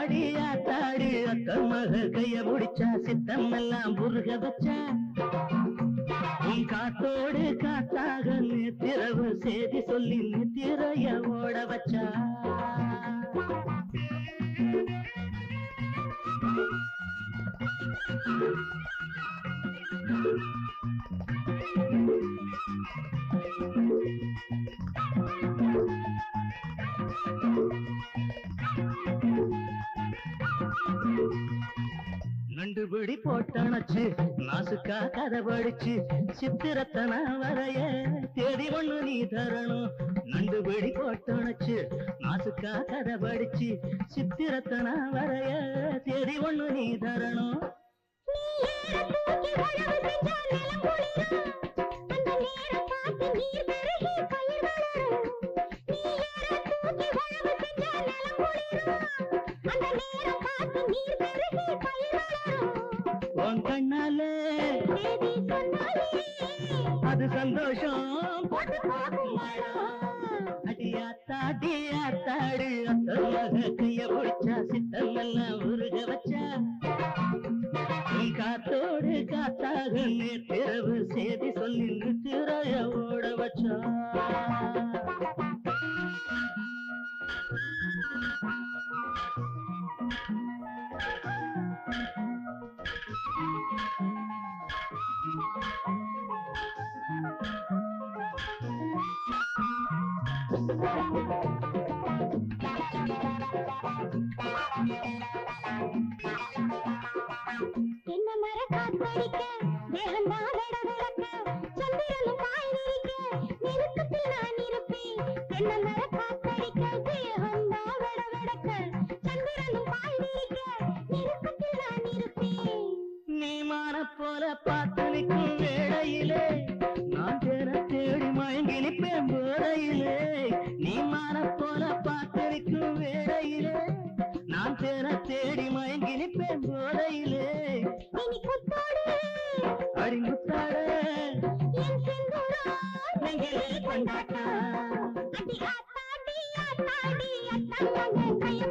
அடியாத்தாடி அத்தன் மக கைய முடிச்சா சித்தம் எல்லாம் உருக வச்சா உன் காத்தோடு காத்தாக நேத்திரவு செய்தி சொல்லி நித்திரைய ஓட வச்சா நண்டுபிடி போட்டணச்சு நாசுக்கா கதை படிச்சு சித்திரத்தனா வரைய தேடி ஒண்ணு நீ தரணும் நண்டுபிடி போட்டணச்சு நாசுக்கா கதை படிச்சு சித்திரத்தனா வரைய தேடி ஒண்ணு நீ தரணும் கண்ணாலே அது சந்தோஷம் அடியாத்தாடி ஆத்தாடு அத்தமாக கைய பிடிச்சா சித்தம் எல்லாம் உருக வச்சா காத்தோடு காத்தாக நேற்றிரவு செய்தி சொல்லி நித்திரைய ஓட வச்சா என்ன மர காத்தடிக்க தேகந்தா வெட வெடக்க சந்திரனும் பாய் விரிக்க நெருக்கத்தில் நான் இருப்பேன் என்ன மர காத்தடிக்க தேகந்தா வெட வெடக்க சந்திரனும் பாய் விரிக்க நெருக்கத்தில் நான் இருப்பேன் நீ மான போல பார்த்து நிற்கும் வேளையிலே நான் தேர தேடி மயங்கி நிற்பேன் போதையிலே நீ மான போல பார்த்து நிற்கும் வேளையிலே நான் தேர தேடி மயங்கி நிற்பேன் போதையிலே அடி முத்தாட என் செந்தூரா நெஞ்சிலே கொண்டாட்டா அடி ஆத்தாடி ஆத்தாடி அத்தன் மகன் கைய